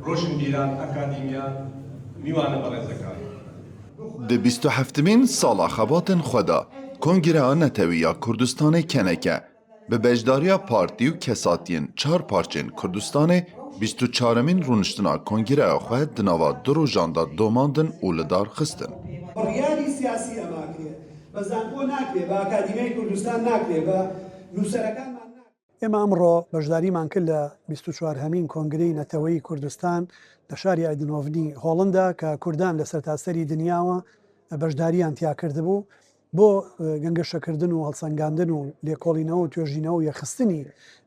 ڕۆشنبیران ئەکادیمیان میوانە بەڕێزەکان د 27مین ساڵا خەباتن خۆدا کۆنگرەya Netewî Kurdistanê keneke bi bejdariya partî û kesatiyên çar parçên Kurdistanê 24mîn rûniştina kongreya xwe di nava du rojan da domandin û li dar xistin. بڕیاری سیاسی ئەما کرێ بە زانکۆ ناکرێ بە ئاکادیمیای کوردستان ناکرێ بە نووسەرەکانمان ئێمە ئەمڕۆ بەشداریمان کرد لە 24هەمین کۆنگرەی نەتەوەیی کوردستان لە شاری ئایدنۆڤنی هۆڵندا کە کوردان لە سەرتاسەری دنیاوە بەشداریان تیا کردبوو بۆ گەنگەشەکردن و هەڵسەنگاندن و لێکۆڵینەوە و توێژینەوە و یەخستنی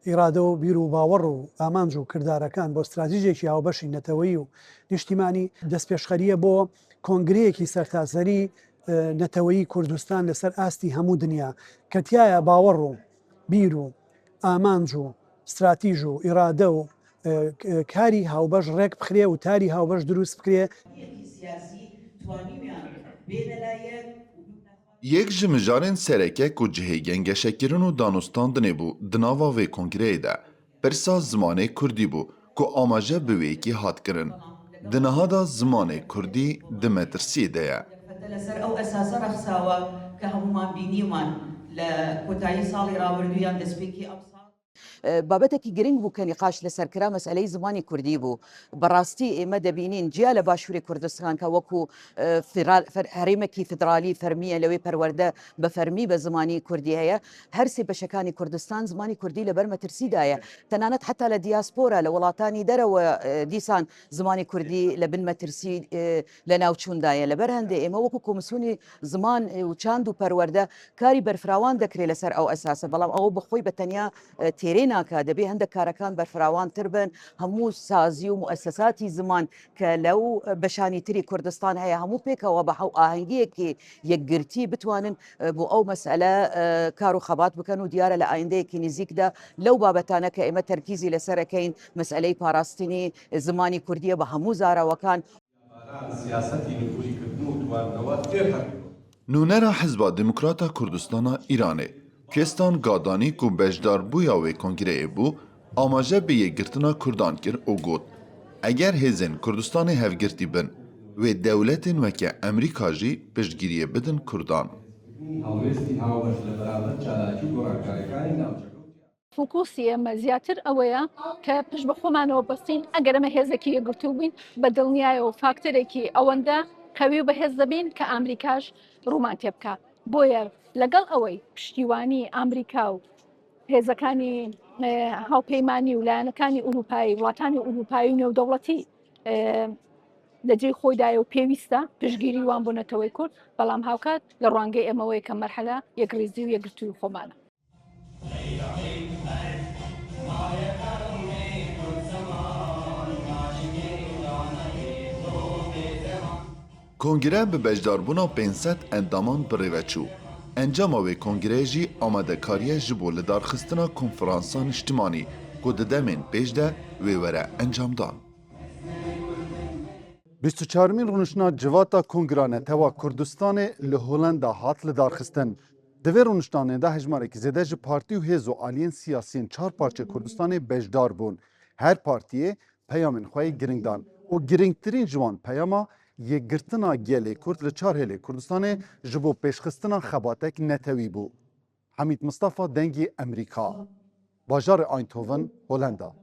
ئیرادە و بیر و باوەڕ و ئامانج و کردارەکان بۆ استراتیژێکی هاوبەشی نەتەوەیی و نیشتیمانی دەستپێشخەریە بۆ کۆنگرەیەکی سەرتاسەری نەتەوەیی کوردستان لەسەر ئاستی هەموو دنیا کە تایە باوەڕ و بیر و ئامانج و استراتیژ و ئیرادە و کاری هاوبەش ڕێک بخرێ و تاری هاوبەش دروست بکرێ. Yek ji mijarên serekek û cihê gengeşekirin û danûstandinê bû di nava vê kongreyê de pirsa zimanê Kurdî bû ku amaje bi wêkî hat kirin. Di niha da zimanê Kurdî di metirsiyê de ye. لەسەر ئەو ئەساسە رەخساوە کە هەمومان بینیوان لە کۆتایی ساڵی ڕابردوویان دەستپێکی ئەم بابەتێکی گرنگ بوو کە نیقاش لەسەرکرا مەسئلەی زمانی کوردی بوو بەڕاستی ئێمە دەبینین جیا لە باشووری کوردستان کە وەکو هەرێمێکی فدرالی فەرمیە لەوەی پەروەردە بە فەرمی بە زمانی کوردی هەیە هەرسێ بەشەکانی کوردستان زمانی کوردی لەبەر مەترسیدایە تەنانەت حتا لە دیاسپۆرە لە وڵاتانی دەرەوە دیسان زمانی کوردی لە بن مەترسی لە ناوچووندایە لەبەر هەندێ ئێمە وەکو کۆمسیۆنی زمان و چاند و پەروەردە کاری بەرفراوان دەکرێت لەسەر ئەو ئەساسە بەڵام ئەوە بەخۆی بە تەنیا تێرێ ناکە دەبێ هەندێک کارەکان بەرفراوانتر بن هەموو سازی و مؤسساتی زمان کە لەو بەشانی تری کوردستان هەیە هەموو پێکەوە بە حەو ئاهەنگیەکی یەکگرتی بتوانن بۆ ئەو مەسئلە کار و خەبات بکەن و دیارە لە ئایندەیەکی نزیکدا لەو بابەتانە کە ئێمە تەرکیزی لەسەرەکەین مەسئلەی پاراستنی زمانی کوردیە بە هەموو زاراوەکان نونەرا حزبا دموکراتا کوردستانە ئیرانê Kestan Gadanî ku bejdarbûya wê kongreyê bû amaje bi yêkgirtina Kurdan kir û got eger hêzên Kurdistanê hevgirtî bin wê dewletên weke Emerîka jî piştgiriyê bidin Kurdan. فۆکوسی ئێمە زیاتر ئەوەیە کە پشت بە خۆمانەوە بەستین ئەگەر ئەمە هێزێکی یەکگرتوو بووین بە دڵنیایە و فاکتەرێکی ئەوەندە کەوی بە هێز دەبین کە ئامریکاش ڕوومان تێ بکە بۆیە لەگەڵ ئەوەی پشتیوانی ئامریکا و هێزەکانی هاوپەیمانی و لایەنەکانی ئوروپایی وڵاتانی ئوروپایی و نێودەوڵەتی لەجێی خۆیدایە و پێویستە پشتگیری وان بۆ نەتەوەی کورد بەڵام هاوکات لە ڕوانگەی ئەمەوەی کە مەرحەلە یەکریزی و یەکگرتووی خۆمانە. Kongre bi bejdarbûna 500 endaman birêveçû. Encama wê kongreyê jî amadekariya ji bo lidarxistina konferansa niştimanî ku di demên pêş de wê were encamdan. 24mîn rûniştina civata Kongra Netewa Kurdistanê li Holanda hat lidarxistin. Di vê rûniştanê de hejmarekî zêde ji partî û hêz û aliyên siyasî çar parçe Kurdistanê bejdar bûn. Her partiyê peyamên xwe giring dan û giringtirîn ji wan peyama yêkgirtina gelê Kurd li çar hêlê Kurdistanê ji bo pêşxistina xebatek netewî bû. Hamîd Mustafa dengê Emerîka. Bajarê Eindhoven, Holanda.